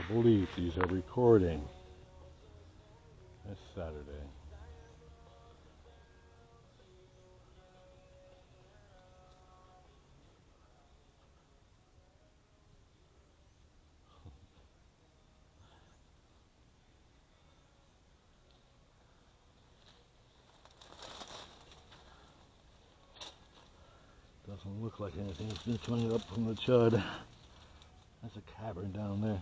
I believe these are recording. It's Saturday. Doesn't look like anything's been coming up from the chud. That's a cavern down there.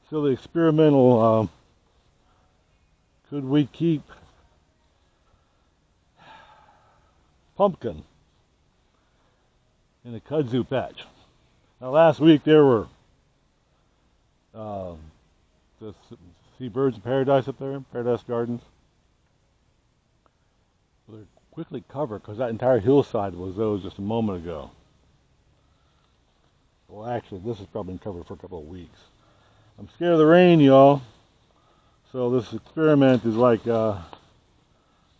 So the experimental, could we keep pumpkin in the kudzu patch? Now last week there were the seabirds of paradise up there, Paradise Gardens. Well, they're quickly covered because that entire hillside was those just a moment ago. Well, actually, this has probably been covered for a couple of weeks. I'm scared of the rain, y'all. So this experiment is like a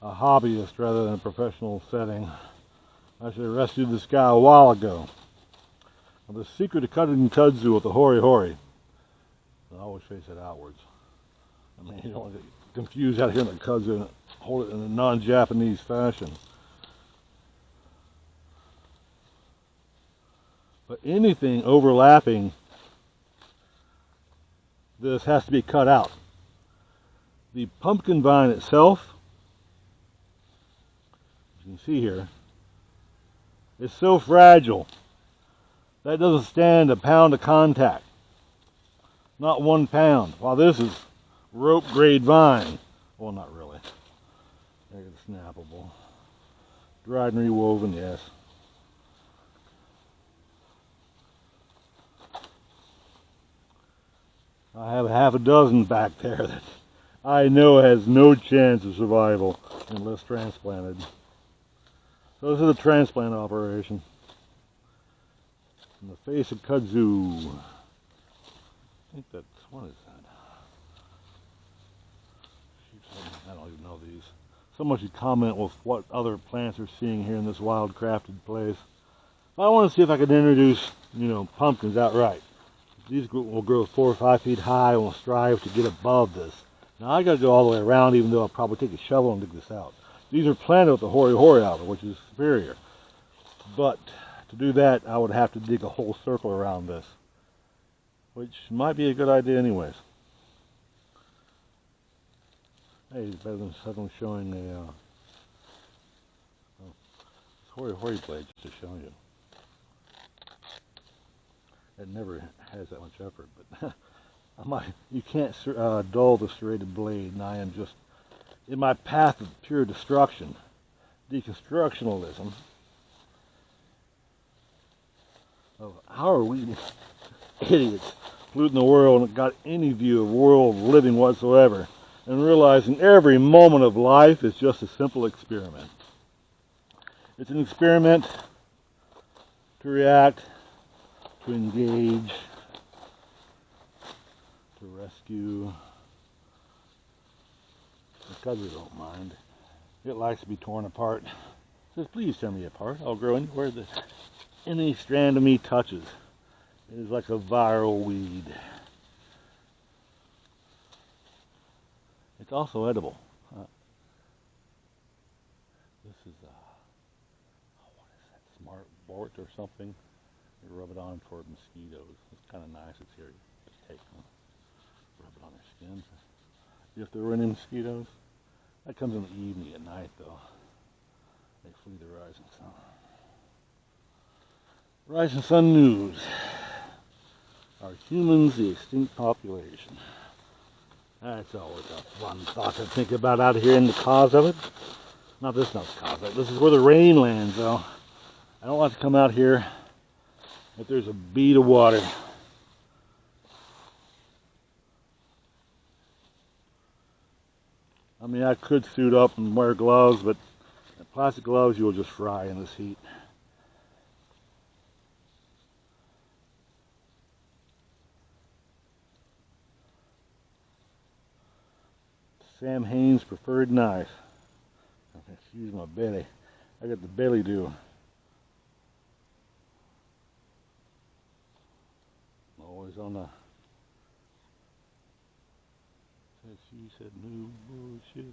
hobbyist rather than a professional setting. I should have rescued this guy a while ago. Now, the secret to cutting kudzu with the Hori, I always face it outwards. I mean, you don't get confused out here in the kudzu and hold it in a non-Japanese fashion. But anything overlapping this has to be cut out. The pumpkin vine itself, as you can see here, is so fragile that doesn't stand a pound of contact. Not 1 pound. While this is rope grade vine. Well, not really. It's snappable. Dried and rewoven, yes. I have half a dozen back there that I know has no chance of survival unless transplanted. So this is a transplant operation. In the face of kudzu. I think that's, what is that? I don't even know these. Someone should comment with what other plants are seeing here in this wild crafted place. I want to see if I can introduce, pumpkins outright. These will grow 4 or 5 feet high and will strive to get above this. Now I got to go all the way around, even though I'll probably take a shovel and dig this out. These are planted with the Hori out, which is superior. But to do that, I would have to dig a whole circle around this, which might be a good idea anyways. Hey, it's better than someone showing a Hori blade just to show you. It never has that much effort, but you can't dull the serrated blade, and I am just in my path of pure destruction, deconstructionalism. How are we idiots polluting the world and got any view of world living whatsoever, and realizing every moment of life is just a simple experiment. It's an experiment to react, to engage, to rescue. The kudzu don't mind. It likes to be torn apart. It says, please tear me apart. I'll grow anywhere that any strand of me touches. It is like a viral weed. It's also edible. This is what is that? Smart Bort or something. You rub it on for mosquitoes. It's kind of nice. It's here. You just take them, rub it on your skin. If there were any mosquitoes, that comes in the evening at night though. They flee the rising sun. Rising sun news. Are humans the extinct population? That's always a fun thought to think about out here in the cause of it. Not the cause of it. This is where the rain lands though. I don't like to come out here if there's a bead of water. I mean, I could suit up and wear gloves, but plastic gloves you will just fry in this heat. Sam Haines preferred knife. Excuse my belly. I got the belly do. She's on the... She said no bullshit.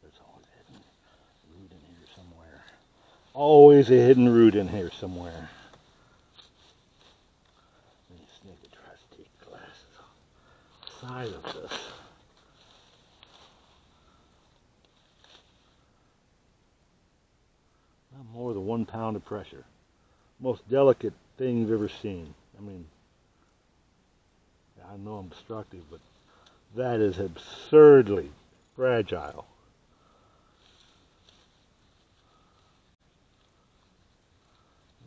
There's always a hidden root in here somewhere. Always a hidden root in here somewhere. Let me sneak and try to take glasses off the side of this. Not more than 1 pound of pressure. Most delicate thing you've ever seen. I mean, I know I'm destructive, but that is absurdly fragile.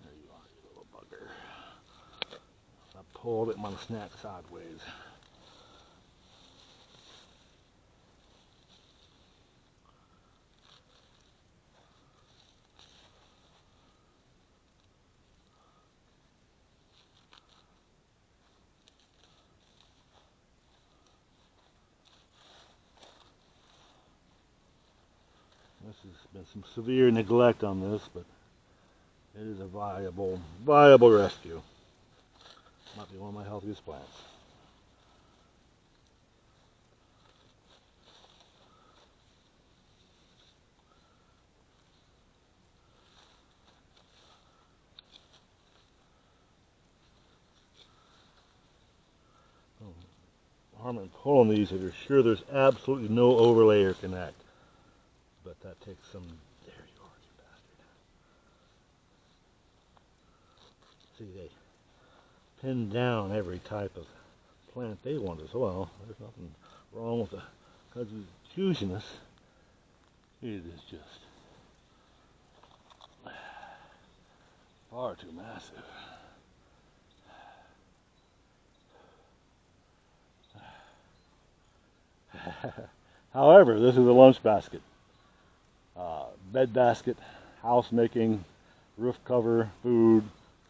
There you are, you little bugger. I pulled it, my snack sideways. This has been some severe neglect on this, but it is a viable rescue. Might be one of my healthiest plants. Harm in pulling these if you're sure there's absolutely no overlay or connect. But that takes some... There you are, you bastard. See, they pin down every type of plant they want as well. There's nothing wrong with the Kudzu fusionus. It is just far too massive. However, this is a lunch basket, bed basket, house making, roof cover, food,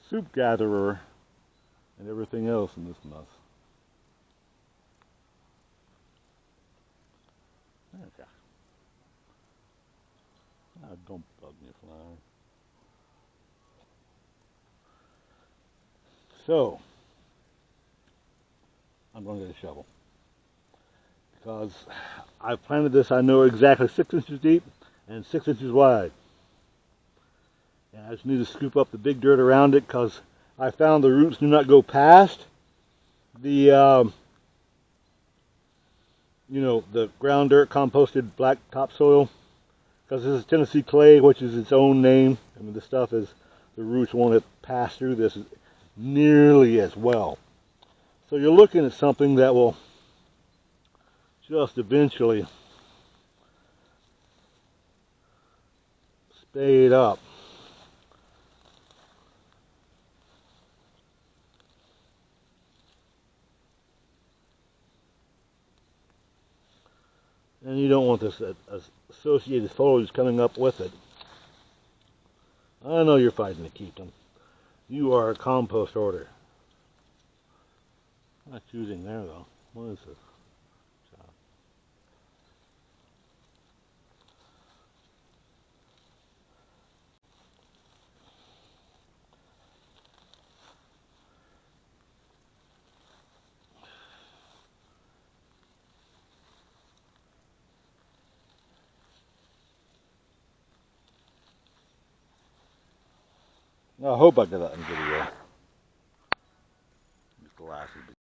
soup gatherer, and everything else in this mess. Okay. Oh, don't bug me, fly. So, I'm going to get a shovel. Because I've planted this, I know exactly 6 inches deep and 6 inches wide. And I just need to scoop up the big dirt around it because I found the roots do not go past the, the ground dirt, composted black topsoil. Because this is Tennessee clay, which is its own name. I mean, this stuff is, the roots won't pass through this nearly as well. So you're looking at something that will just eventually spade up. And you don't want this associated foliage coming up with it. I know you're fighting to keep them. You are a compost order. Not choosing there though. What is this? I hope I get that in video. These glasses.